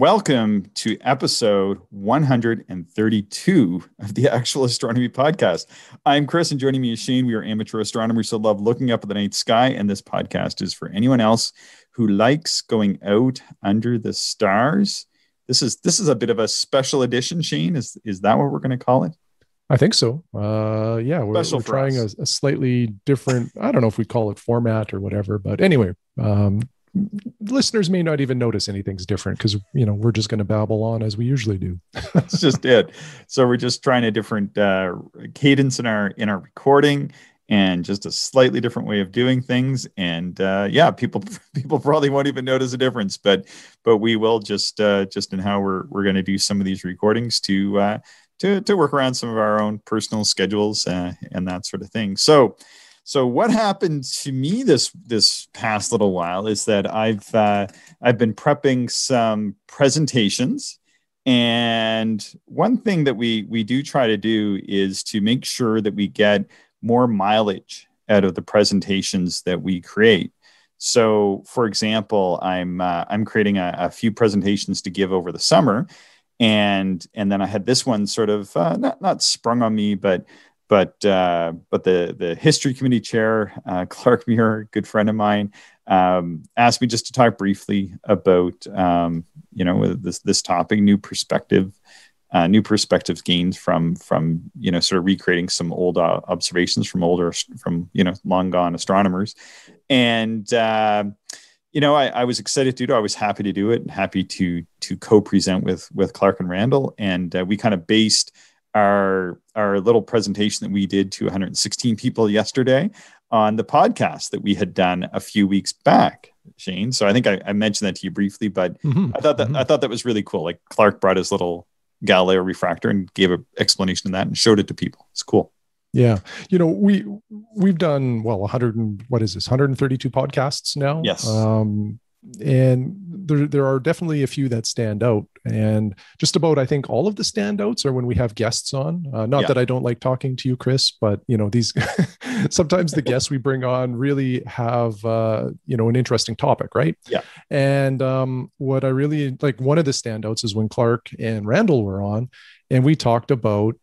Welcome to episode 132 of the Actual Astronomy Podcast. I'm Chris, and joining me is Shane. We are amateur astronomers who love looking up at the night sky, and this podcast is for anyone else who likes going out under the stars. This is a bit of a special edition, Shane. Is that what we're going to call it? I think so. We're trying a slightly different, I don't know if we call it format or whatever, but anyway, listeners may not even notice anything's different because, we're just going to babble on as we usually do. That's just it. So we're just trying a different cadence in our recording and just a slightly different way of doing things. And people probably won't even notice a difference, but we will just in how we're going to do some of these recordings to work around some of our own personal schedules and that sort of thing. So what happened to me this past little while is that I've been prepping some presentations, and one thing that we do try to do is to make sure that we get more mileage out of the presentations that we create. So, for example, I'm creating a few presentations to give over the summer, and then I had this one sort of not sprung on me, but the history committee chair, Clark Muir, good friend of mine, asked me just to talk briefly about this topic, new perspectives gained from sort of recreating some old observations from long gone astronomers, and I was excited to do it. I was happy to do it, and happy to co-present with Clark and Randall, and we kind of based our little presentation that we did to 116 people yesterday on the podcast that we had done a few weeks back, Shane. So I think I mentioned that to you briefly, but I thought that was really cool. Like, Clark brought his little Galileo refractor and gave an explanation of that and showed it to people. It's cool. Yeah. We've done 132 podcasts now. Yes. And there are definitely a few that stand out, and just about, I think, all of the standouts are when we have guests on. That I don't like talking to you, Chris, but these sometimes the guests we bring on really have an interesting topic, right? Yeah. And what I really like, one of the standouts is when Clark and Randall were on, and we talked about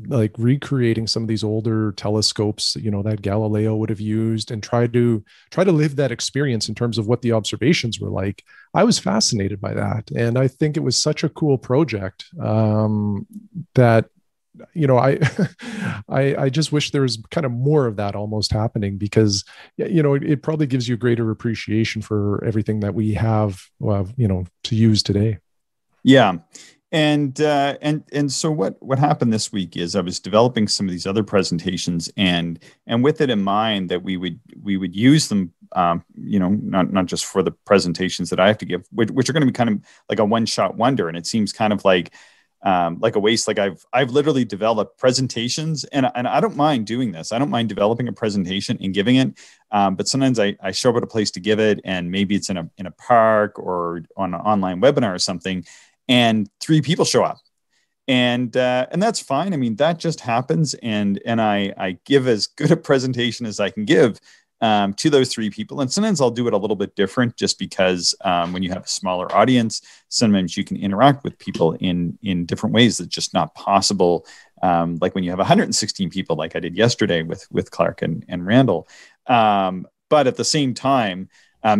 like recreating some of these older telescopes, that Galileo would have used, and try to live that experience in terms of what the observations were like. I was fascinated by that. And I think it was such a cool project that, I just wish there was kind of more of that almost happening, because, it probably gives you greater appreciation for everything that we have, to use today. Yeah. And so what happened this week is I was developing some of these other presentations, and with it in mind that we would use them, not just for the presentations that I have to give, which are going to be kind of like a one-shot wonder. And it seems kind of like a waste. Like I've literally developed presentations, and I don't mind doing this. I don't mind developing a presentation and giving it. But sometimes I show up at a place to give it, and maybe it's in a park or on an online webinar or something, and 3 people show up, and that's fine. I mean, that just happens, and I give as good a presentation as I can give to those 3 people. And sometimes I'll do it a little bit different, just because when you have a smaller audience, sometimes you can interact with people in different ways that's just not possible. Like when you have 116 people, like I did yesterday with Clark and Randall. But at the same time,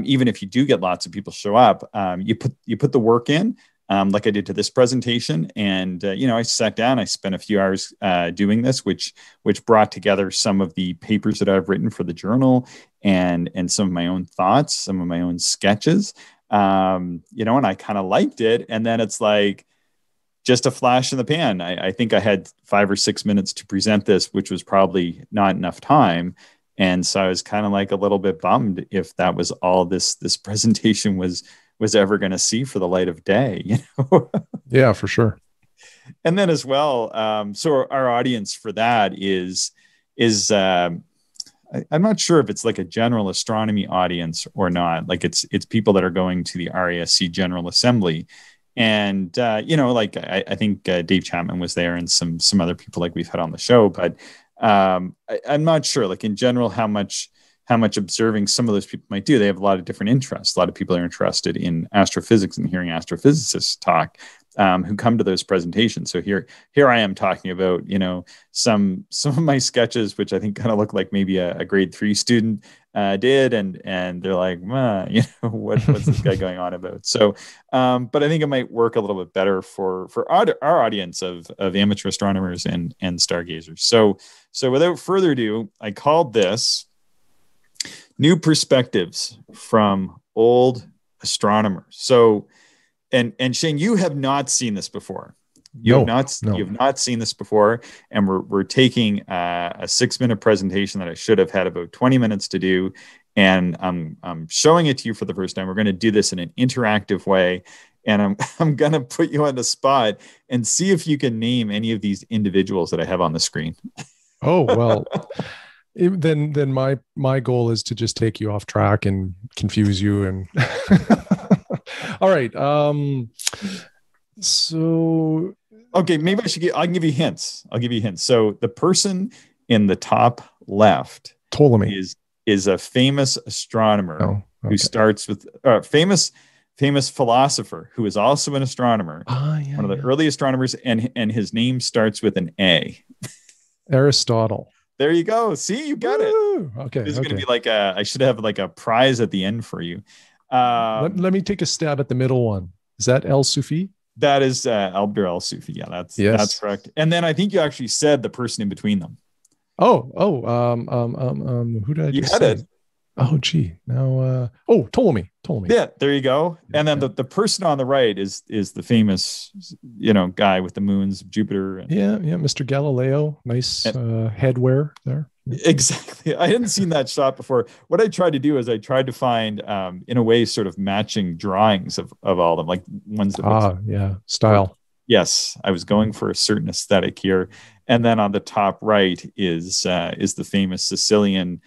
even if you do get lots of people show up, you put the work in. Like I did to this presentation, and I sat down. I spent a few hours doing this, which brought together some of the papers that I've written for the journal, and some of my own thoughts, some of my own sketches. And I kind of liked it. And then it's like just a flash in the pan. I think I had 5 or 6 minutes to present this, which was probably not enough time. And so I was kind of like a little bit bummed if that was all this presentation was ever going to see for the light of day, Yeah, for sure. And then as well, so our audience for that is I'm not sure if it's like a general astronomy audience or not. Like it's people that are going to the RASC General Assembly, and I think Dave Chapman was there, and some other people like we've had on the show, but I'm not sure, like in general, how much how much observing some of those people might do. They have a lot of different interests. A lot of people are interested in astrophysics and hearing astrophysicists talk, who come to those presentations. So here I am talking about, some of my sketches, which I think kind of look like maybe a grade 3 student did, and they're like, what's this guy going on about? So, but I think it might work a little bit better for our audience of amateur astronomers and stargazers. So without further ado, I called this New Perspectives from Old Astronomers. So, and Shane, you have not seen this before. You have not seen this before, and we're taking a 6-minute presentation that I should have had about 20 minutes to do, and I'm showing it to you for the first time. We're going to do this in an interactive way, and I'm going to put you on the spot and see if you can name any of these individuals that I have on the screen. Oh, well, then my goal is to just take you off track and confuse you. And all right. So okay, maybe I'll give you hints. So the person in the top left Ptolemy is a famous astronomer who starts with famous philosopher who is also an astronomer. One of the early astronomers, and his name starts with an A. Aristotle. There you go. See, you got Woo! it. Okay. This is going to be I should have like a prize at the end for you. Let me take a stab at the middle one. Is that El Sufi? That is Abdur El-Sufi. Yeah, that's correct. And then I think you actually said the person in between them. Who did I just say? It. Oh, gee. Now, Ptolemy. Yeah, there you go. And then the person on the right is the famous, guy with the moons of Jupiter. Yeah, Mr. Galileo. Nice headwear there. Exactly. I hadn't seen that shot before. What I tried to do is I tried to find, in a way, sort of matching drawings of all of them, like ones that style. Yes, I was going for a certain aesthetic here. And then on the top right is the famous Sicilian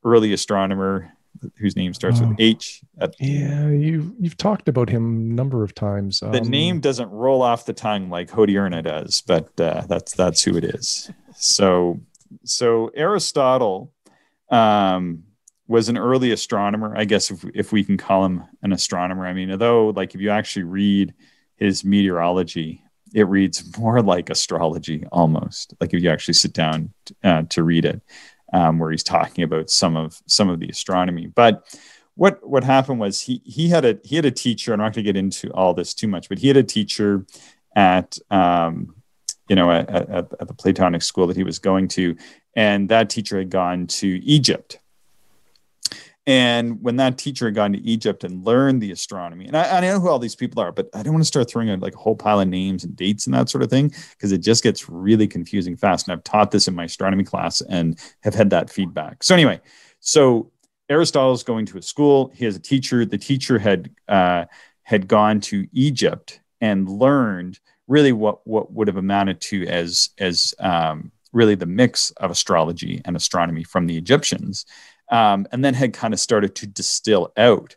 early astronomer whose name starts with H. You've talked about him a number of times. The name doesn't roll off the tongue like Hodierna does, but that's who it is. So Aristotle was an early astronomer, I guess, if we can call him an astronomer. I mean, although if you actually read his meteorology, it reads more like astrology almost. Like if you actually sit down to read it, where he's talking about some of the astronomy. But what happened was he had a teacher. I'm not going to get into all this too much, but he had a teacher at at the Platonic school that he was going to, and that teacher had gone to Egypt. And when that teacher had gone to Egypt and learned the astronomy, and I know who all these people are, but I don't want to start throwing out a whole pile of names and dates and that sort of thing, because it just gets really confusing fast. And I've taught this in my astronomy class and have had that feedback. So anyway, Aristotle's going to a school. He has a teacher. The teacher had gone to Egypt and learned really what would have amounted to as really the mix of astrology and astronomy from the Egyptians. And then had kind of started to distill out,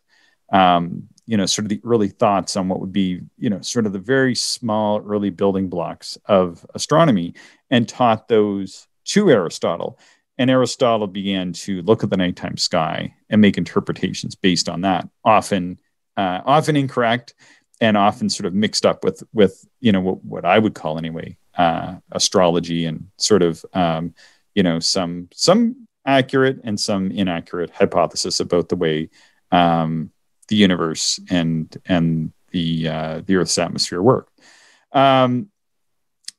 sort of the early thoughts on what would be, sort of the very small early building blocks of astronomy, and taught those to Aristotle. And Aristotle began to look at the nighttime sky and make interpretations based on that, often incorrect, and often sort of mixed up with what I would call anyway astrology, and sort of some accurate and some inaccurate hypothesis about the way the universe and the Earth's atmosphere work. Then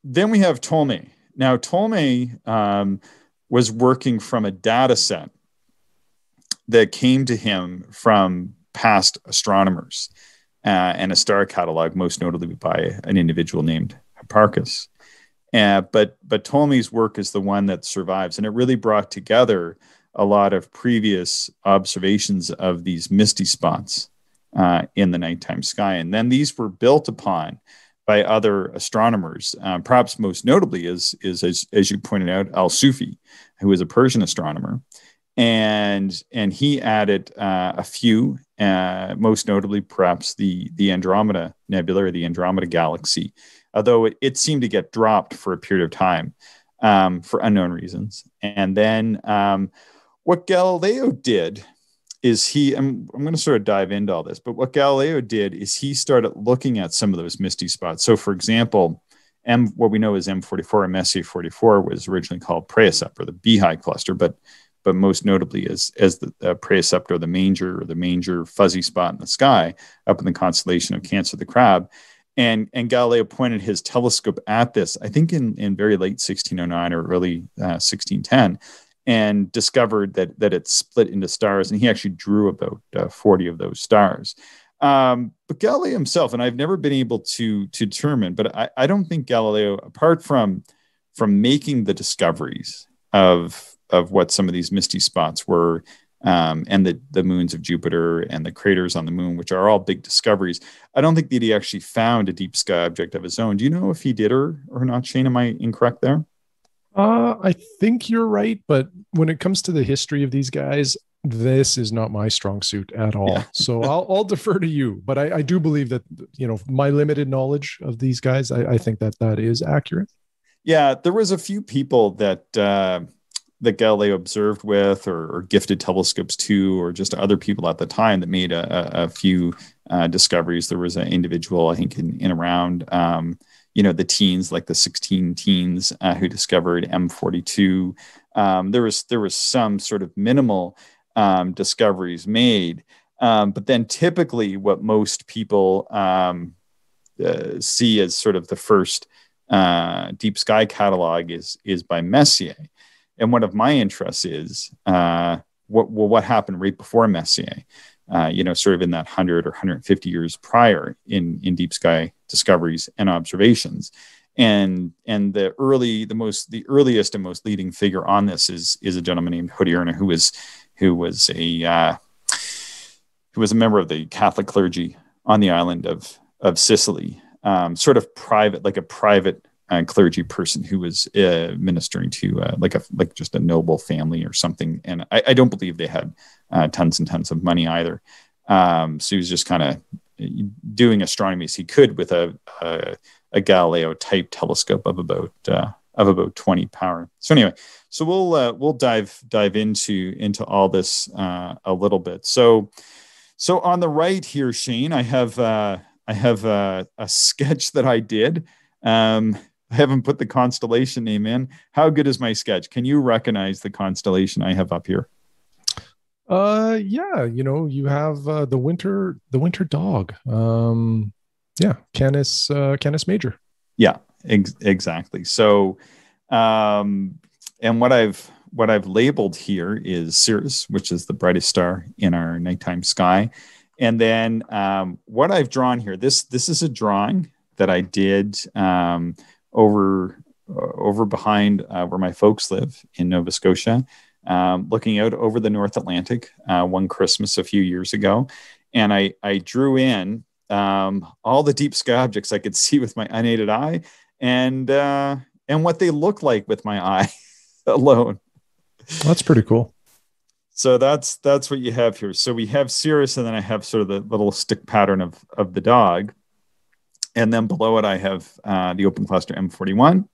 we have Ptolemy. Now Ptolemy was working from a data set that came to him from past astronomers and a star catalog, most notably by an individual named Hipparchus. But Ptolemy's work is the one that survives, and it really brought together a lot of previous observations of these misty spots in the nighttime sky. And then these were built upon by other astronomers, perhaps most notably is as you pointed out, Al-Sufi, who was a Persian astronomer. And he added a few, most notably perhaps the Andromeda Nebula, or the Andromeda Galaxy, although it seemed to get dropped for a period of time for unknown reasons. And then what Galileo did is I'm going to sort of dive into all this, but what Galileo did is he started looking at some of those misty spots. So, for example, what we know is M44 and Messier 44 was originally called Praesept, or the Beehive cluster, but most notably as the Praesept, or the manger fuzzy spot in the sky up in the constellation of Cancer the Crab. And Galileo pointed his telescope at this, I think in very late 1609 or early 1610, and discovered that it split into stars. And he actually drew about 40 of those stars. But Galileo himself, and I've never been able to determine, but I don't think Galileo, apart from making the discoveries of what some of these misty spots were, and the moons of Jupiter and the craters on the moon, which are all big discoveries, I don't think that he actually found a deep sky object of his own. Do you know if he did or not, Shane? Am I incorrect there? I think you're right, but when it comes to the history of these guys, this is not my strong suit at all. Yeah. So I'll defer to you, but I do believe that, my limited knowledge of these guys, I think that is accurate. Yeah, there was a few people that Galileo observed with, or gifted telescopes to, or just other people at the time that made a few discoveries. There was an individual, I think, in around the teens, like the 16 teens, who discovered M42. There was some sort of minimal discoveries made, but then typically what most people see as sort of the first deep sky catalog is by Messier. And one of my interests is what happened right before Messier, sort of in that 100 or 150 years prior in deep sky discoveries and observations. And the earliest and most leading figure on this is a gentleman named Hodierna, who was a member of the Catholic clergy on the island of Sicily, sort of private, like a private clergy person who was ministering to like just a noble family or something. And I don't believe they had tons and tons of money either. So he was just kind of doing astronomy as he could with a Galileo type telescope of about 20 power. So anyway, so we'll dive into all this a little bit. So on the right here, Shane, I have a sketch that I did. I haven't put the constellation name in. How good is my sketch? Can you recognize the constellation I have up here? Yeah, you have the winter dog. Canis Major. Yeah, exactly. So, and what I've labeled here is Sirius, which is the brightest star in our nighttime sky. And then what I've drawn here, this is a drawing that I did over behind where my folks live in Nova Scotia, looking out over the North Atlantic one Christmas a few years ago. And I drew in all the deep sky objects I could see with my unaided eye, and what they look like with my eye alone. Well, that's pretty cool. So that's what you have here. So we have Sirius, and then I have sort of the little stick pattern of the dog. And then below it, I have the open cluster M41.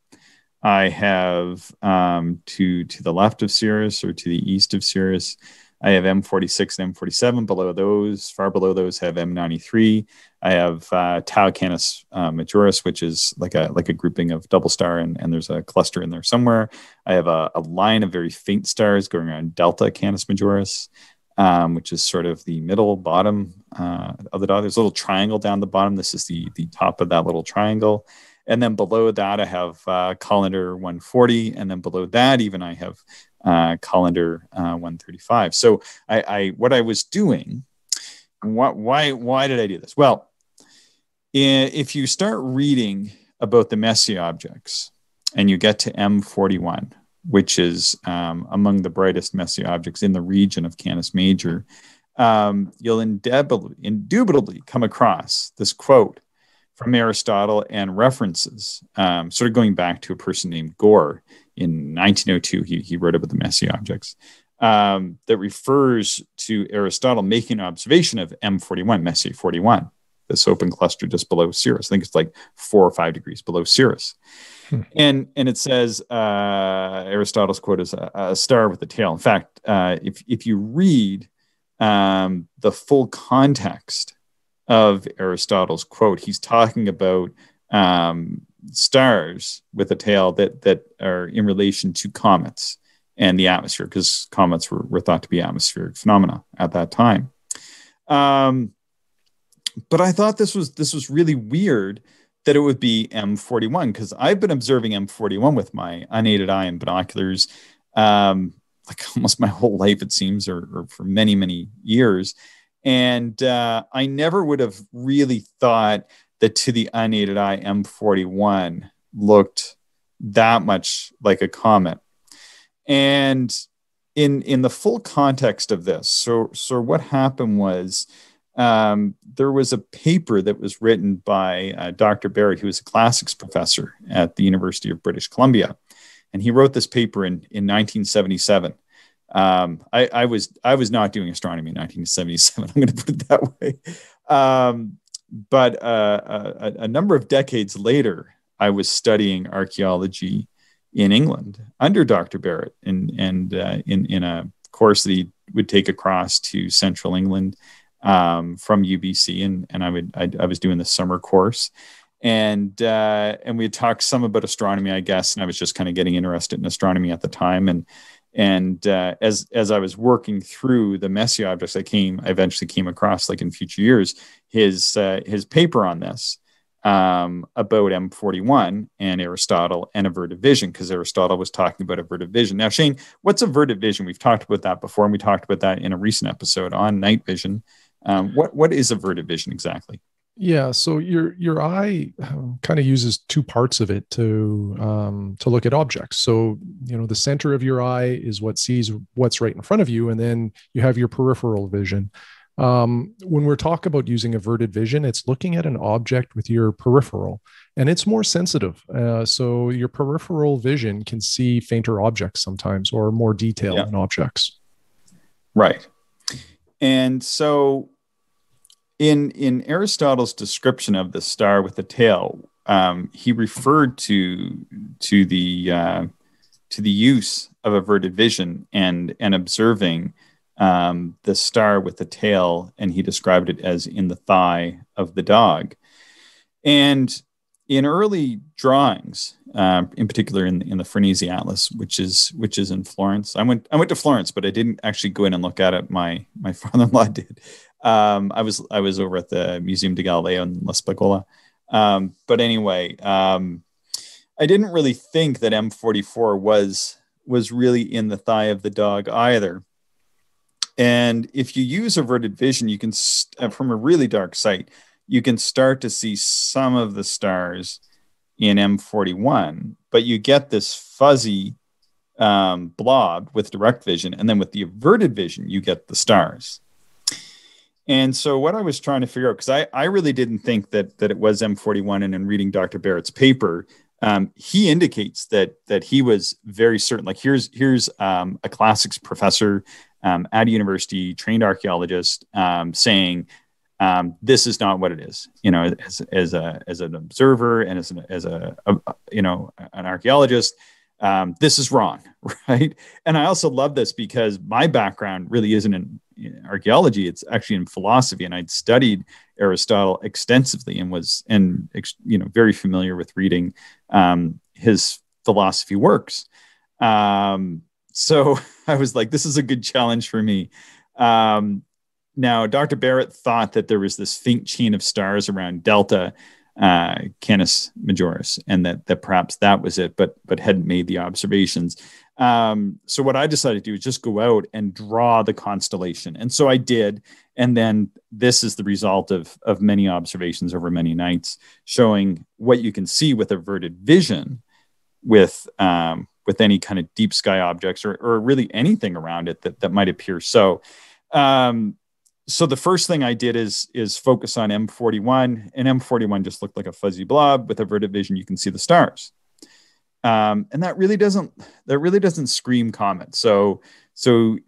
I have to the left of Sirius, or to the east of Sirius, I have M46 and M47. Below those, far below those, I have M93. I have Tau Canis Majoris, which is like a grouping of double star, and there's a cluster in there somewhere. I have a line of very faint stars going around Delta Canis Majoris, which is sort of the middle bottom of the dot. There's a little triangle down the bottom. This is the top of that little triangle. And then below that, I have Colander 140. And then below that, even I have Colander 135. So what I was doing, why did I do this? Well, if you start reading about the Messier objects and you get to M41, which is among the brightest Messier objects in the region of Canis Major, you'll indubitably come across this quote from Aristotle and references, sort of going back to a person named Gore in 1902. He wrote about the Messier objects, that refers to Aristotle making an observation of M41, Messier 41, this open cluster just below Sirius. I think it's like 4 or 5 degrees below Sirius. And it says Aristotle's quote is a star with a tail. In fact, if you read the full context of Aristotle's quote, he's talking about stars with a tail that are in relation to comets and the atmosphere, because comets were thought to be atmospheric phenomena at that time. But I thought this was really weird that it would be M41, because I've been observing M41 with my unaided eye and binoculars like almost my whole life, it seems, or for many, many years. And I never would have really thought that to the unaided eye, M41 looked that much like a comet. And in the full context of this, so what happened was there was a paper that was written by Dr. Barrett, who was a classics professor at the University of British Columbia, and he wrote this paper in 1977. I was not doing astronomy in 1977. I'm going to put it that way. But a number of decades later, I was studying archaeology in England under Dr. Barrett, and in a course that he would take across to Central England from UBC, and I was doing the summer course, and we had talked some about astronomy, I guess, and I was just kind of getting interested in astronomy at the time, and as I was working through the Messier objects, I eventually came across, like in future years, his paper on this about M41 and Aristotle and averted vision, because Aristotle was talking about averted vision. Now, Shane, what's averted vision? We've talked about that before, and we talked about that in a recent episode on night vision. What is averted vision exactly? Yeah, so your eye kind of uses two parts of it to look at objects. So, the center of your eye is what sees what's right in front of you, and then you have your peripheral vision. When we're talking about using averted vision, it's looking at an object with your peripheral, and it's more sensitive. So your peripheral vision can see fainter objects sometimes, or more detail in objects. Right. And so in Aristotle's description of the star with the tail, he referred to the use of averted vision and observing the star with the tail, and he described it as in the thigh of the dog. And in early drawings, in particular in the Farnese Atlas, which is in Florence, I went to Florence, but I didn't actually go in and look at it. My father-in-law did. I was over at the Museum di Galileo in La Spagola. But anyway, I didn't really think that M44 was really in the thigh of the dog either. And if you use averted vision, you can, from a really dark sight, you can start to see some of the stars in M41, but you get this fuzzy blob with direct vision, and then with the averted vision, you get the stars. And so what I was trying to figure out, because I really didn't think that it was M41, and in reading Dr. Barrett's paper, he indicates that he was very certain. Like here's a classics professor at a university, trained archaeologist, saying this is not what it is. As an observer and as an archaeologist, this is wrong, right? And I also love this because my background really isn't in archaeology; it's actually in philosophy, and I'd studied Aristotle extensively and was very familiar with reading his philosophy works. So I was like, this is a good challenge for me. Now, Dr. Barrett thought that there was this faint chain of stars around Delta Canis Majoris, and that perhaps that was it, but hadn't made the observations. So what I decided to do is just go out and draw the constellation. And so I did. And then this is the result of many observations over many nights, showing what you can see with averted vision with any kind of deep sky objects or really anything around it that might appear. So the first thing I did is focus on M41, and M41 just looked like a fuzzy blob. With averted vision, you can see the stars. And that really doesn't scream comet. So to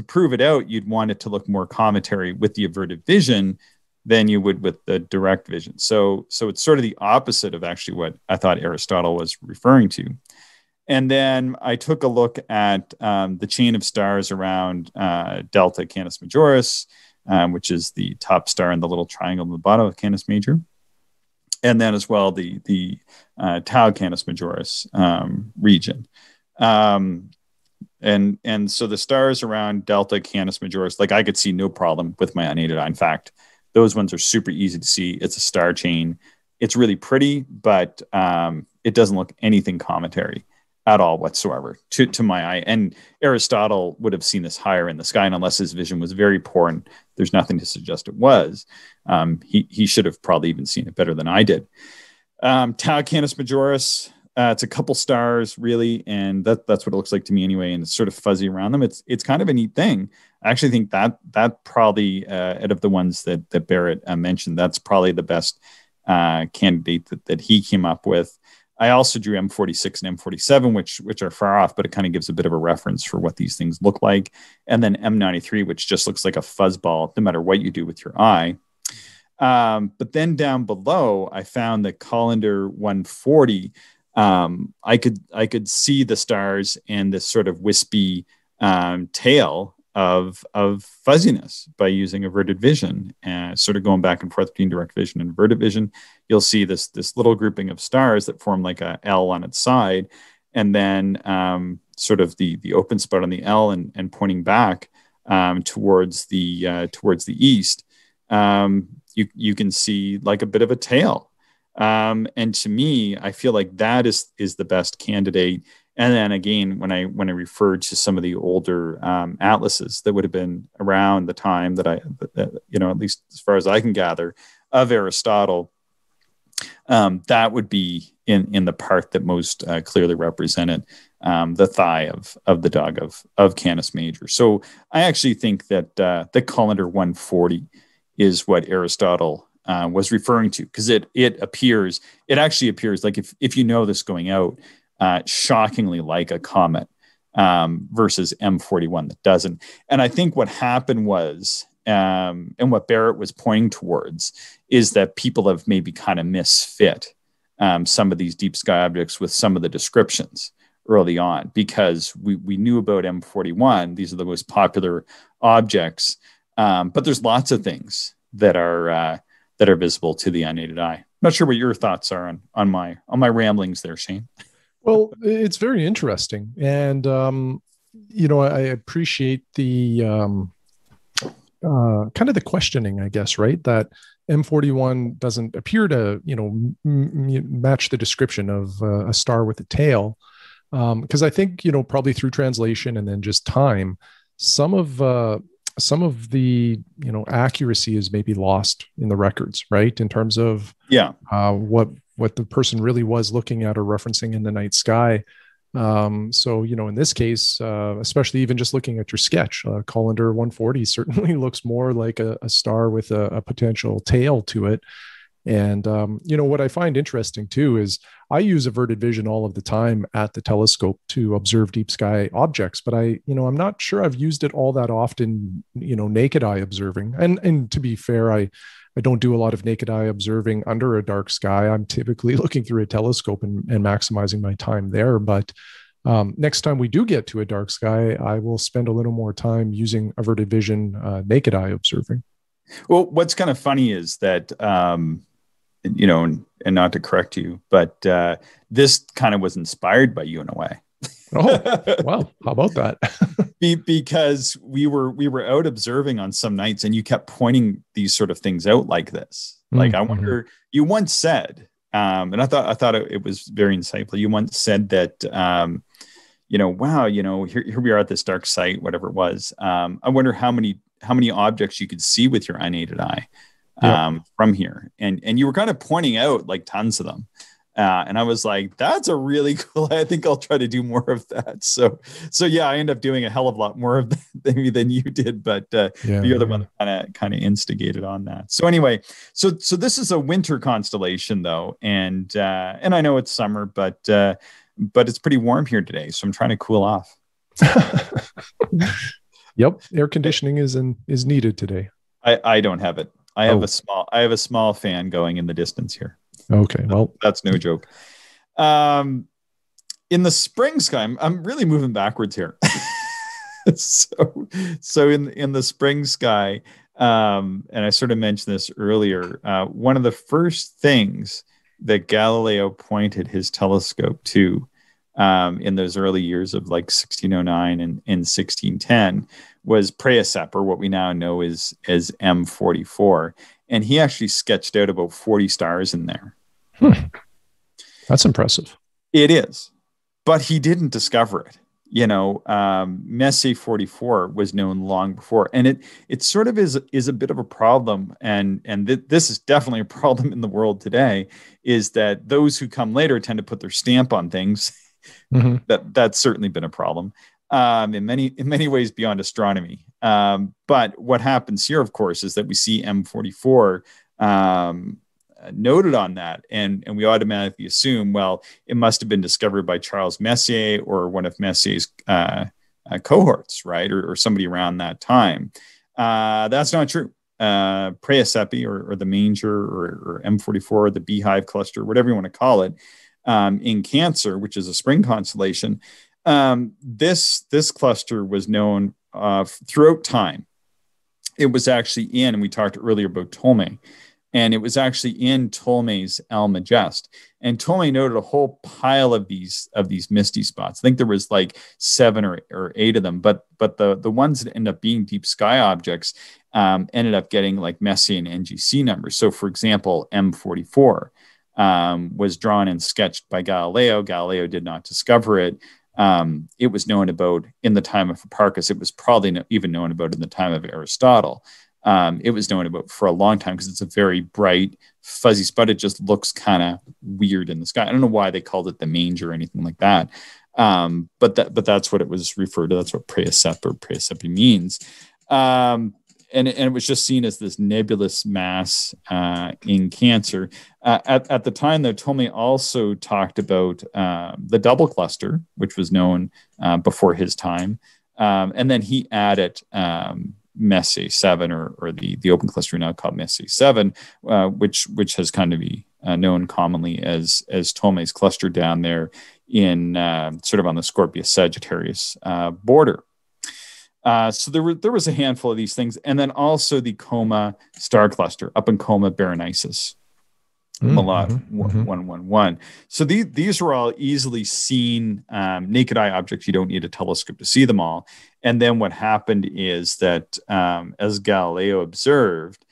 prove it out, you'd want it to look more cometary with the averted vision. than you would with the direct vision. So it's sort of the opposite of actually what I thought Aristotle was referring to. And then I took a look at the chain of stars around Delta Canis Majoris, which is the top star in the little triangle in the bottom of Canis Major. And then as well, the Tau Canis Majoris region. And so the stars around Delta Canis Majoris, like I could see no problem with my unaided eye. In fact, those ones are super easy to see. It's a star chain. It's really pretty, but it doesn't look anything cometary at all whatsoever to my eye. And Aristotle would have seen this higher in the sky, and unless his vision was very poor, and there's nothing to suggest it was, he should have probably even seen it better than I did. Tau Canis Majoris, it's a couple stars really, and that's what it looks like to me anyway. And it's sort of fuzzy around them. It's kind of a neat thing. I actually think that probably out of the ones that Barrett mentioned, that's probably the best candidate that he came up with. I also drew M46 and M47, which are far off, but it kind of gives a bit of a reference for what these things look like. And then M93, which just looks like a fuzzball, no matter what you do with your eye. But then down below, I found that Colander 140. I could see the stars and this sort of wispy tail of fuzziness by using averted vision, and sort of going back and forth between direct vision and averted vision. You'll see this little grouping of stars that form like a L on its side, and then sort of the open spot on the L and pointing back towards the east. You can see like a bit of a tail. And to me, I feel like that is the best candidate. And then again, when I referred to some of the older atlases that would have been around the time that at least as far as I can gather, of Aristotle, that would be in the part that most clearly represented the thigh of the dog of Canis Major. So I actually think that the Colander 140 is what Aristotle was referring to, because it actually appears like, if you know this going out, shockingly like a comet, versus M41 that doesn't. And I think what happened was, and what Barrett was pointing towards, is that people have maybe kind of misfit some of these deep sky objects with some of the descriptions early on, because we knew about M41. These are the most popular objects, but there's lots of things that are visible to the unaided eye. I'm not sure what your thoughts are on my ramblings there, Shane. Well, it's very interesting, and I appreciate the kind of the questioning, I guess, right? That M41 doesn't appear to match the description of a star with a tail, because I think probably through translation and then just time, some of the accuracy is maybe lost in the records, right? In terms of what the person really was looking at or referencing in the night sky. So in this case, especially even just looking at your sketch, Colander 140 certainly looks more like a star with a potential tail to it. And what I find interesting too is I use averted vision all of the time at the telescope to observe deep sky objects, but I'm not sure I've used it all that often, naked eye observing. And to be fair, I don't do a lot of naked eye observing under a dark sky. I'm typically looking through a telescope and maximizing my time there. But next time we do get to a dark sky, I will spend a little more time using averted vision, naked eye observing. Well, what's kind of funny is that, and not to correct you, but this kind of was inspired by you in a way. Oh, wow. How about that? Because we were out observing on some nights, and you kept pointing these sort of things out like this. Like, I wonder, you once said, and I thought it was very insightful. You once said that, wow, here we are at this dark site, whatever it was. I wonder how many objects you could see with your unaided eye from here. And you were kind of pointing out like tons of them. And I was like, that's a really cool, I think I'll try to do more of that. So yeah, I end up doing a hell of a lot more of that maybe than you did, but you're the one that kind of instigated on that. So anyway, so this is a winter constellation though. And I know it's summer, but it's pretty warm here today. So I'm trying to cool off. Yep. Air conditioning is needed today. I don't have it. Oh, I have a small fan going in the distance here. okay. Well, That's no joke. Um, in the spring sky, I'm really moving backwards here. so so in the spring sky, and I sort of mentioned this earlier, one of the first things that Galileo pointed his telescope to, in those early years of like 1609 and 1610, was Praesep, or what we now know as M44. And he actually sketched out about 40 stars in there. hmm, that's impressive. It is, but he didn't discover it. Messier 44 was known long before, and it sort of is a bit of a problem, and this is definitely a problem in the world today. Is that those who come later tend to put their stamp on things. Hmm. That's certainly been a problem, in many ways beyond astronomy. But what happens here, of course, is that we see M44 noted on that, and we automatically assume, well, it must have been discovered by Charles Messier or one of Messier's cohorts, right, or somebody around that time. That's not true. Praesepe, or the manger, or M44, the beehive cluster, whatever you want to call it, in Cancer, which is a spring constellation. This cluster was known throughout time. It was actually in, and we talked earlier about Ptolemy, and it was actually in Ptolemy's Almagest. And Ptolemy noted a whole pile of these misty spots. I think there was like 7 or 8 of them, but the ones that end up being deep sky objects ended up getting like Messier and NGC numbers. So, for example, M44 was drawn and sketched by Galileo. Galileo did not discover it. It was known about in the time of Hipparchus. It was probably even known about in the time of Aristotle. It was known about for a long time because it's a very bright, fuzzy spot. It just looks kind of weird in the sky. I don't know why they called it the manger or anything like that. But that's what it was referred to. That's what Praesep or Praesepe means. And it was just seen as this nebulous mass in Cancer. At the time, though, Ptolemy also talked about the double cluster, which was known before his time. And then he added Messier 7, or the open cluster now called Messier 7, which has kind of be known commonly as Ptolemy's cluster down there in sort of on the Scorpius-Sagittarius border. So there was a handful of these things, and then also the Coma star cluster up in Coma Berenices, Malat 111. So these were all easily seen naked eye objects. You don't need a telescope to see them all. And then what happened is that as Galileo observed,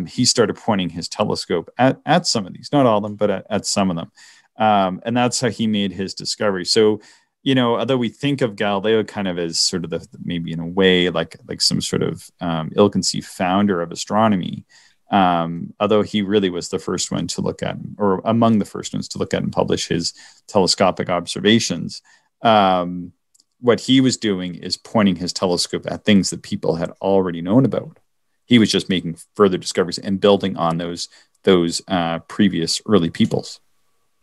he started pointing his telescope at some of these, not all of them, but at some of them. And that's how he made his discovery. So, although we think of Galileo kind of as sort of maybe in a way like some sort of ill-conceived founder of astronomy, although he really was the first one to look at, or among the first ones to look at and publish his telescopic observations, what he was doing is pointing his telescope at things that people had already known about. He was just making further discoveries and building on those previous early peoples.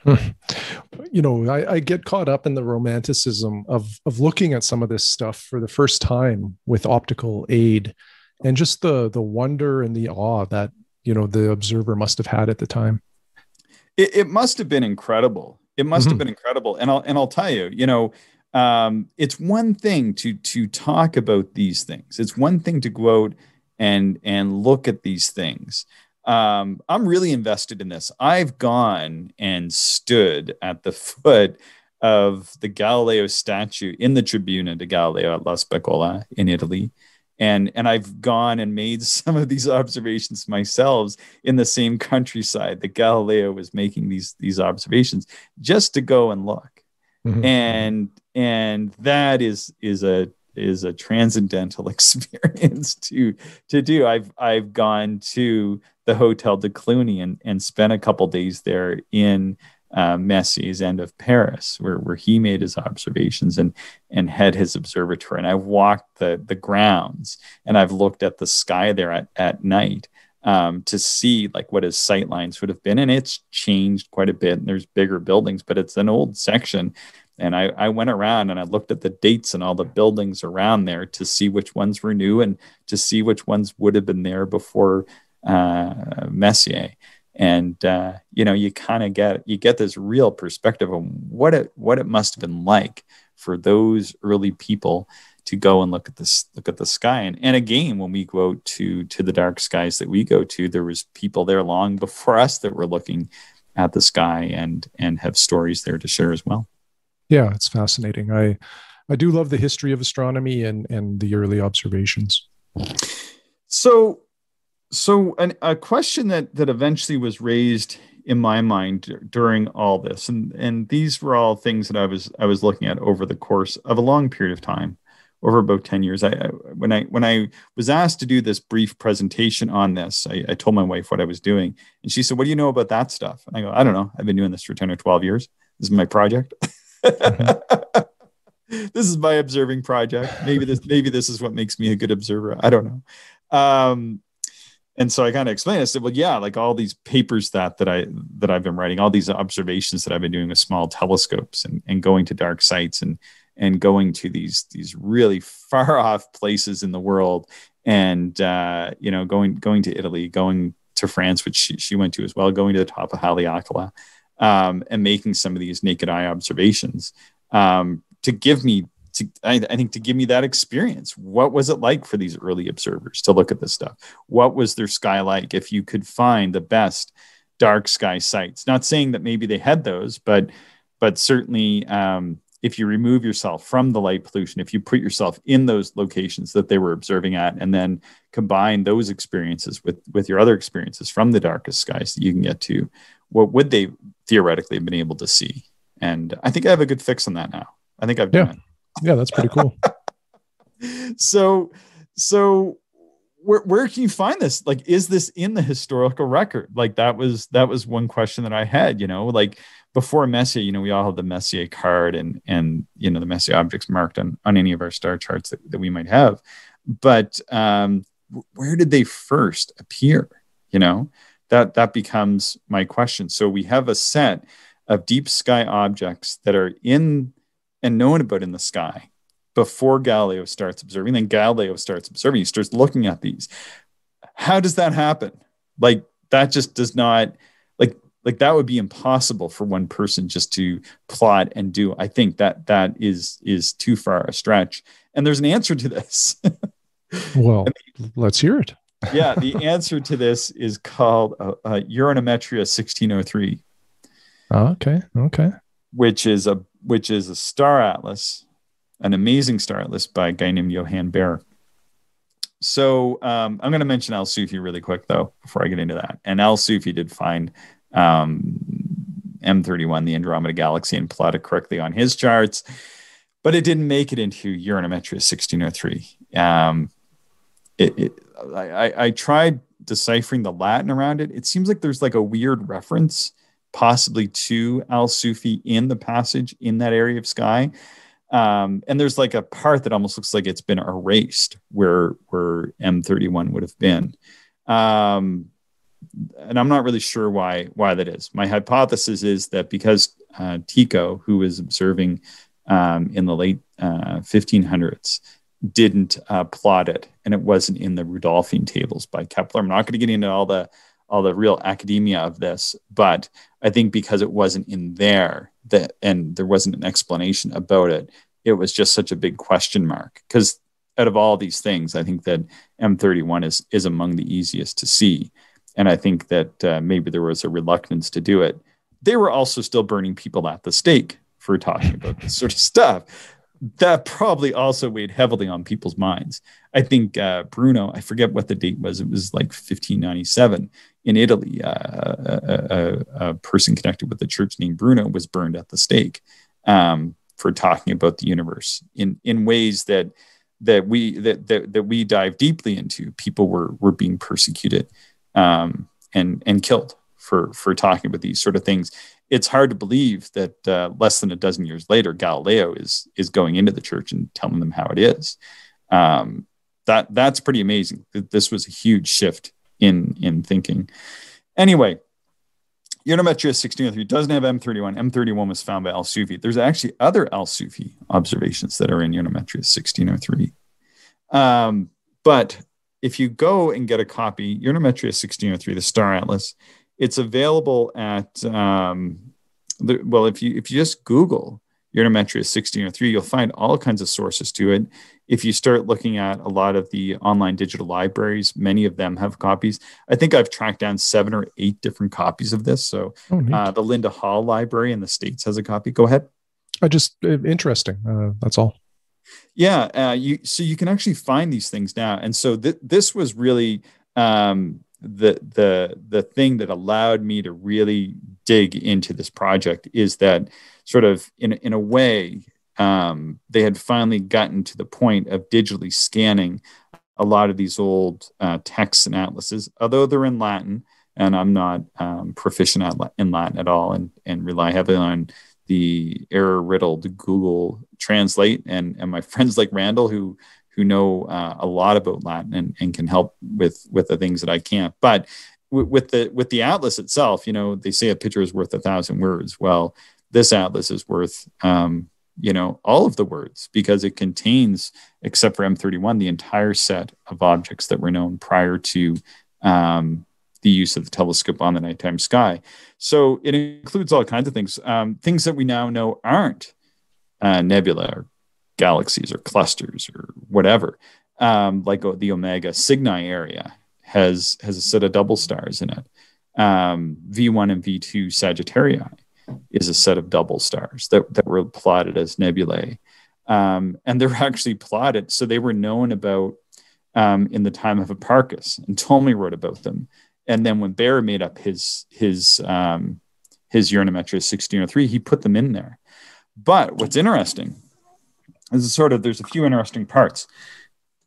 I get caught up in the romanticism of looking at some of this stuff for the first time with optical aid, and just the wonder and the awe that the observer must have had at the time. It must have been incredible. It must have been incredible. And I'll tell you, it's one thing to talk about these things. It's one thing to go out and look at these things. I'm really invested in this. I've gone and stood at the foot of the Galileo statue in the Tribuna di Galileo at La Specula in Italy. And I've gone and made some of these observations myself in the same countryside that Galileo was making these observations, just to go and look. And that is a transcendental experience to do. I've gone to the Hotel de Cluny and spent a couple days there in Messier's end of Paris, where he made his observations and had his observatory. And I've walked the grounds, and I've looked at the sky there at night to see like what his sight lines would have been. And it's changed quite a bit. And there's bigger buildings, but it's an old section. And I went around and I looked at the dates and all the buildings around there to see which ones were new and to see which ones would have been there before Messier. And you kind of get this real perspective of what it must have been like for those early people to go and look at the sky. And again, when we go out to the dark skies that we go to, there was people there long before us that were looking at the sky and have stories there to share as well. Yeah, it's fascinating. I do love the history of astronomy and the early observations. So a question that eventually was raised in my mind during all this, and these were all things that I was looking at over the course of a long period of time, over about 10 years. When I was asked to do this brief presentation on this, I told my wife what I was doing, and she said, "What do you know about that stuff?" And I go, "I don't know. I've been doing this for 10 or 12 years. This is my project." Mm-hmm. This is my observing project. Maybe this is what makes me a good observer. I don't know. And so I kind of explained. I said, "Well, yeah, like all these papers that I've been writing, all these observations that I've been doing with small telescopes and going to dark sites and going to these really far off places in the world, and going to Italy, going to France, which she went to as well, going to the top of Haleakala, and making some of these naked eye observations to give me." I think to give me that experience. What was it like for these early observers to look at this stuff? What was their sky like? If you could find the best dark sky sites, not saying that maybe they had those, but certainly if you remove yourself from the light pollution, if you put yourself in those locations that they were observing at, and then combine those experiences with your other experiences from the darkest skies that you can get to, what would they theoretically have been able to see? And I think I have a good fix on that now. I think I've done it. Yeah, that's pretty cool. So where can you find this? Like, is this in the historical record? Like that was one question that I had, like before Messier, we all have the Messier card and the Messier objects marked on any of our star charts that we might have. But where did they first appear? That becomes my question. So we have a set of deep sky objects that are in and known about in the sky before Galileo starts observing. Then Galileo starts observing. He starts looking at these. How does that happen? Like that just does not, like that would be impossible for one person just to plot and do. I think that is too far a stretch. And there's an answer to this. Well, let's hear it. Yeah, the answer to this is called Uranometria 1603. Okay. Which is a star atlas, an amazing star atlas by a guy named Johann Bayer. So I'm going to mention Al-Sufi really quick, though, before I get into that. And Al-Sufi did find M31, the Andromeda Galaxy, and plot it correctly on his charts, but it didn't make it into Uranometria 1603. I tried deciphering the Latin around it. It seems like there's like a weird reference possibly to Al-Sufi in the passage in that area of sky. And there's like a part that almost looks like it's been erased where M31 would have been. And I'm not really sure why that is. My hypothesis is that because Tycho, who was observing in the late 1500s, didn't plot it, and it wasn't in the Rudolphine tables by Kepler. I'm not going to get into all the real academia of this, but I think because it wasn't in there and there wasn't an explanation about it, it was just such a big question mark. Because out of all these things, I think that M31 is among the easiest to see. And I think that maybe there was a reluctance to do it. They were also still burning people at the stake for talking about this sort of stuff. That probably also weighed heavily on people's minds. I think Bruno, I forget what the date was. It was like 1597 in Italy. A person connected with the church named Bruno was burned at the stake for talking about the universe in ways that we dive deeply into. People were being persecuted and killed for talking about these sort of things. It's hard to believe that less than a dozen years later, Galileo is going into the church and telling them how it is. That's pretty amazing. This was a huge shift in thinking. Anyway, Uranometria 1603 doesn't have M31. M31 was found by Al-Sufi. There's actually other Al-Sufi observations that are in Uranometria 1603. But if you go and get a copy, Uranometria 1603, the Star Atlas, it's available at if you just Google Uranometria 1603, you'll find all kinds of sources to it. If you start looking at a lot of the online digital libraries, many of them have copies. I think I've tracked down 7 or 8 different copies of this. So the Linda Hall Library in the States has a copy. Go ahead. Interesting. That's all. Yeah, you can actually find these things now, and so this was really the thing that allowed me to really dig into this project, is that sort of in a way they had finally gotten to the point of digitally scanning a lot of these old texts and atlases, although they're in Latin, and I'm not proficient in Latin at all, and rely heavily on the error-riddled Google Translate and my friends like Randall who know a lot about Latin and can help with the things that I can't. But with the atlas itself, they say a picture is worth 1,000 words. Well, this atlas is worth all of the words, because it contains, except for M31, the entire set of objects that were known prior to the use of the telescope on the nighttime sky. So it includes all kinds of things, things that we now know aren't nebula or galaxies or clusters or whatever. Like the Omega Cygni area has a set of double stars in it. V1 and V2 Sagittarii is a set of double stars that were plotted as nebulae. And they're actually plotted, so they were known about in the time of Hipparchus, and Ptolemy wrote about them. And then when Bayer made up his Uranometria 1603, he put them in there. But what's interesting is there's a few interesting parts.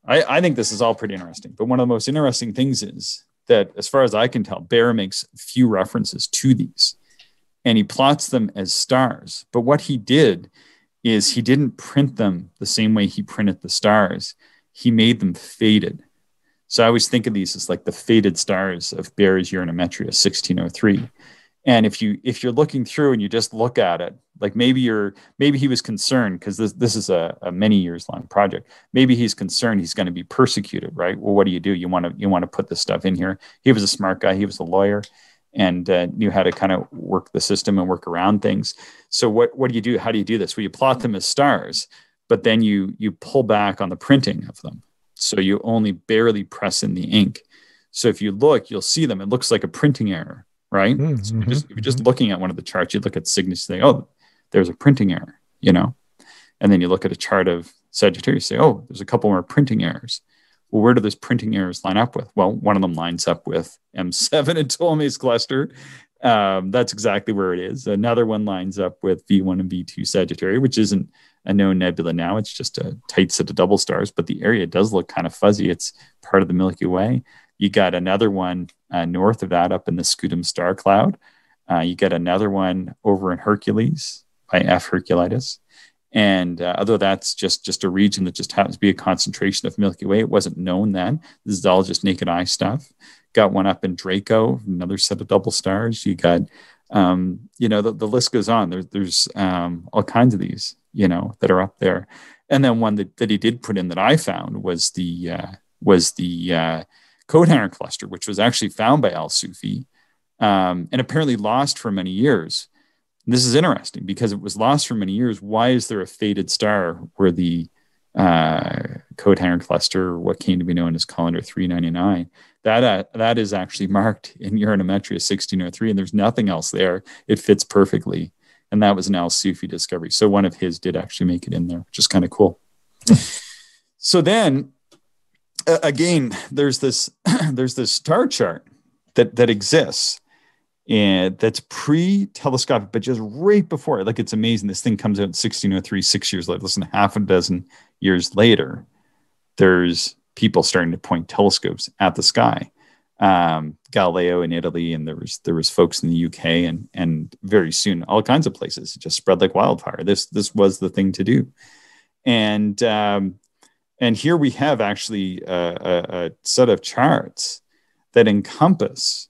I think this is all pretty interesting, but one of the most interesting things is that, as far as I can tell, Bayer makes few references to these, and he plots them as stars. But what he did is he didn't print them the same way he printed the stars. He made them faded. So I always think of these as like the faded stars of Bayer's Uranometria 1603. And if you're looking through and you just look at it, like maybe he was concerned, because this is a many years long project. Maybe he's concerned he's going to be persecuted, right? Well, what do? You want to put this stuff in here. He was a smart guy. He was a lawyer, and knew how to kind of work the system and work around things. So what do you do? How do you do this? Well, you plot them as stars, but then you pull back on the printing of them. So you only barely press in the ink. So if you look, you'll see them. It looks like a printing error, right? So if you're just looking at one of the charts, you look at Cygnus, say, oh, there's a printing error, And then you look at a chart of Sagittarius, say, oh, there's a couple more printing errors. Well, where do those printing errors line up with? Well, one of them lines up with M7 and Ptolemy's cluster. That's exactly where it is. Another one lines up with V1 and V2 Sagittarius, which isn't a known nebula now. It's just a tight set of double stars, but the area does look kind of fuzzy. It's part of the Milky Way. You got another one north of that up in the Scutum star cloud. You get another one over in Hercules by F Herculitis. And although that's just a region that just happens to be a concentration of Milky Way, it wasn't known then. This is all just naked eye stuff. Got one up in Draco, another set of double stars. You got, the list goes on. There's all kinds of these, that are up there. And then one that he did put in that I found was the Coat Hanger cluster, which was actually found by Al-Sufi and apparently lost for many years. And this is interesting because it was lost for many years. Why is there a faded star where the Coat Hanger cluster, what came to be known as Colander 399, that is actually marked in Uranometria 1603, and there's nothing else there. It fits perfectly. And that was an Al-Sufi discovery. So one of his did actually make it in there, which is kind of cool. So then, again, there's this star chart that exists, and that's pre-telescopic, but just right before it. Like, it's amazing. This thing comes out in 1603, 6 years later. Listen, half a dozen years later, there's people starting to point telescopes at the sky. Galileo in Italy, and there was folks in the UK, and very soon all kinds of places. It just spread like wildfire. This was the thing to do. And here we have actually a set of charts that encompass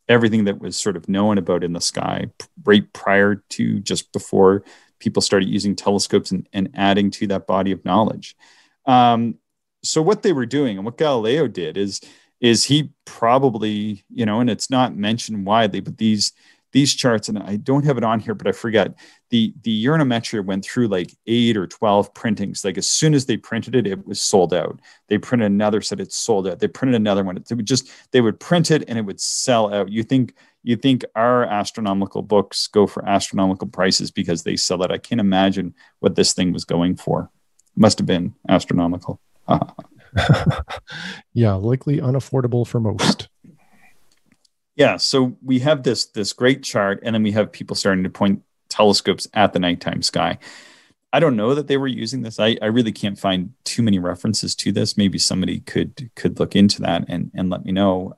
everything that was sort of known about in the sky right prior to, just before people started using telescopes and adding to that body of knowledge. so what they were doing and what Galileo did is he probably, and it's not mentioned widely, but these charts, and I don't have it on here, but I forget, the uranometria went through like 8 or 12 printings. Like as soon as they printed it, it was sold out. They printed another, said it's sold out. They printed another one. They would print it and it would sell out. You think our astronomical books go for astronomical prices because they sell it? I can't imagine what this thing was going for. Must have been astronomical. Yeah, likely unaffordable for most. Yeah, so we have this great chart, and then we have people starting to point telescopes at the nighttime sky. I don't know that they were using this. I really can't find too many references to this. Maybe somebody could look into that and let me know.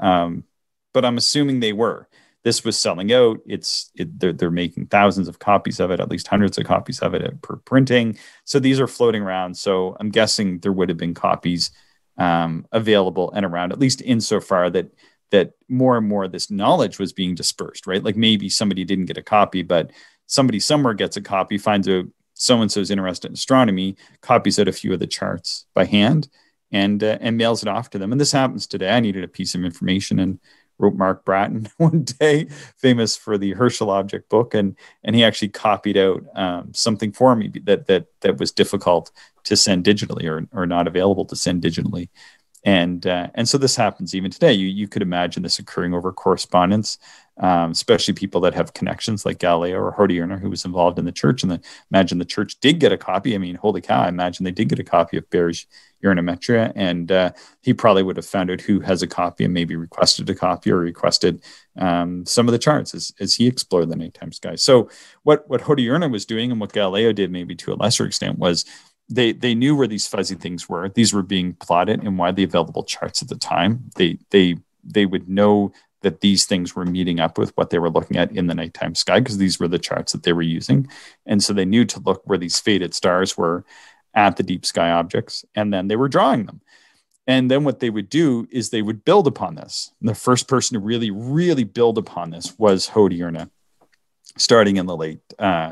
But I'm assuming they were. This was selling out. They're making thousands of copies of it, at least hundreds of copies of it per printing. So these are floating around. So I'm guessing there would have been copies available and around, at least insofar that more and more of this knowledge was being dispersed, right? Like maybe somebody didn't get a copy, but somebody somewhere gets a copy, finds out so-and-so's interested in astronomy, copies out a few of the charts by hand and mails it off to them. And this happens today. I needed a piece of information and wrote Mark Bratton one day, famous for the Herschel object book. And he actually copied out something for me that was difficult to send digitally or not available to send digitally. And so this happens even today. You could imagine this occurring over correspondence, especially people that have connections like Galileo or Hodierne, who was involved in the church. And imagine the church did get a copy. I mean, holy cow, I imagine they did get a copy of Bair's Uranometria. And he probably would have found out who has a copy and maybe requested a copy or requested some of the charts as he explored the nighttime sky. So what Hodierne was doing and what Galileo did maybe to a lesser extent was they knew where these fuzzy things were. These were being plotted in widely available charts at the time. They would know that these things were meeting up with what they were looking at in the nighttime sky because these were the charts that they were using. And so they knew to look where these faded stars were at the deep sky objects, and then they were drawing them. And then what they would do is they would build upon this. And the first person to really, really build upon this was Hodierne, starting in the late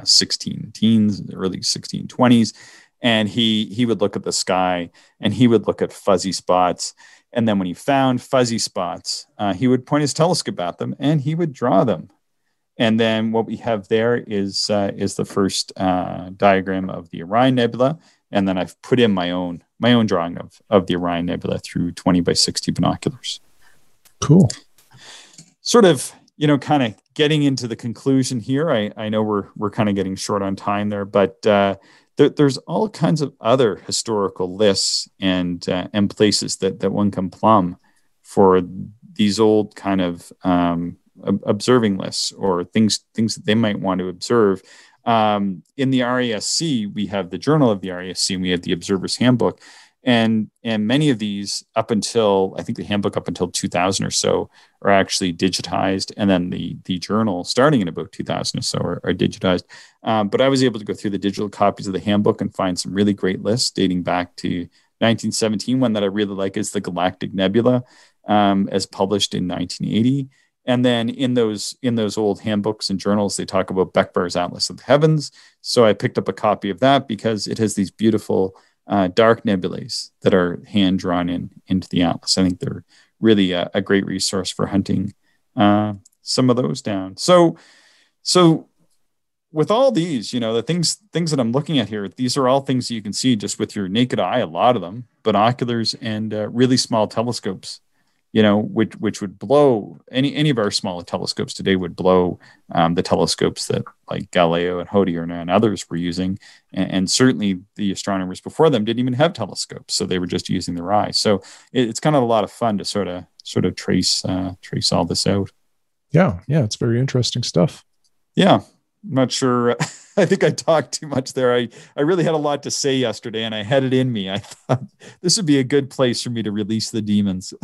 16 teens, early 1620s. And he would look at the sky and he would look at fuzzy spots. And then when he found fuzzy spots, he would point his telescope at them and he would draw them. And then what we have there is the first diagram of the Orion Nebula. And then I've put in my own drawing of the Orion Nebula through 20 by 60 binoculars. Cool. Sort of, kind of getting into the conclusion here. I know we're kind of getting short on time there, but there's all kinds of other historical lists and places that one can plumb for these old kind of observing lists or things that they might want to observe. In the RASC, we have the Journal of the RASC, and we have the Observer's Handbook. And many of these up until, I think the handbook up until 2000 or so are actually digitized. And then the journal starting in about 2000 or so are digitized. But I was able to go through the digital copies of the handbook and find some really great lists dating back to 1917. One that I really like is the Galactic Nebula, as published in 1980. And then in those old handbooks and journals, they talk about Beckbar's Atlas of the Heavens. So I picked up a copy of that because it has these beautiful dark nebulae that are hand drawn into the atlas. I think they're really a great resource for hunting some of those down. So with all these, the things that I'm looking at here, these are all things that you can see just with your naked eye. A lot of them, binoculars and really small telescopes. Which would blow any of our smaller telescopes today would blow the telescopes that like Galileo and Hodierne and others were using. And certainly the astronomers before them didn't even have telescopes. So they were just using their eyes. So it's kind of a lot of fun to sort of trace all this out. Yeah. It's very interesting stuff. Yeah. I'm not sure. I think I talked too much there. I really had a lot to say yesterday and I had it in me. I thought this would be a good place for me to release the demons.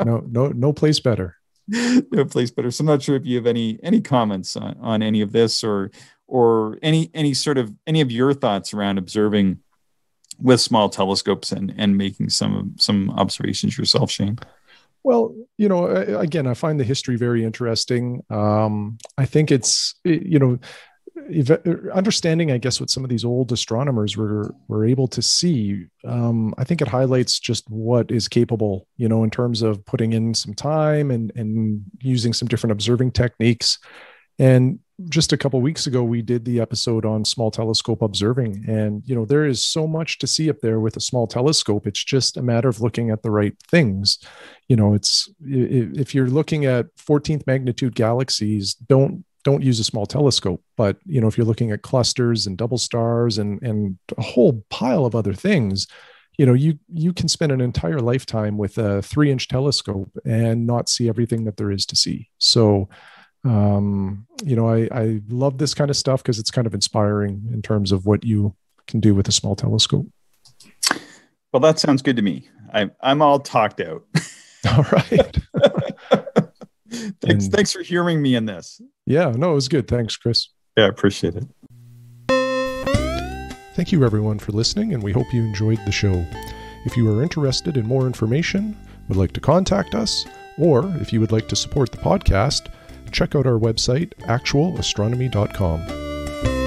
No place better. No place better. So I'm not sure if you have any comments on any of this or any of your thoughts around observing with small telescopes and making some observations yourself, Shane. Well, again, I find the history very interesting. I think it's, understanding, I guess, what some of these old astronomers were able to see, I think it highlights just what is capable, in terms of putting in some time and using some different observing techniques. And just a couple of weeks ago, we did the episode on small telescope observing, and there is so much to see up there with a small telescope. It's just a matter of looking at the right things. It's if you're looking at 14th magnitude galaxies, don't use a small telescope. But if you're looking at clusters and double stars and a whole pile of other things, you can spend an entire lifetime with a 3-inch telescope and not see everything that there is to see. So I love this kind of stuff because it's kind of inspiring in terms of what you can do with a small telescope. Well, that sounds good to me. I'm all talked out. All right. Thanks for hearing me in this. Yeah, no, it was good. Thanks, Chris. Yeah, I appreciate it. Thank you, everyone, for listening, and we hope you enjoyed the show. If you are interested in more information, would like to contact us, or if you would like to support the podcast, check out our website, actualastronomy.com.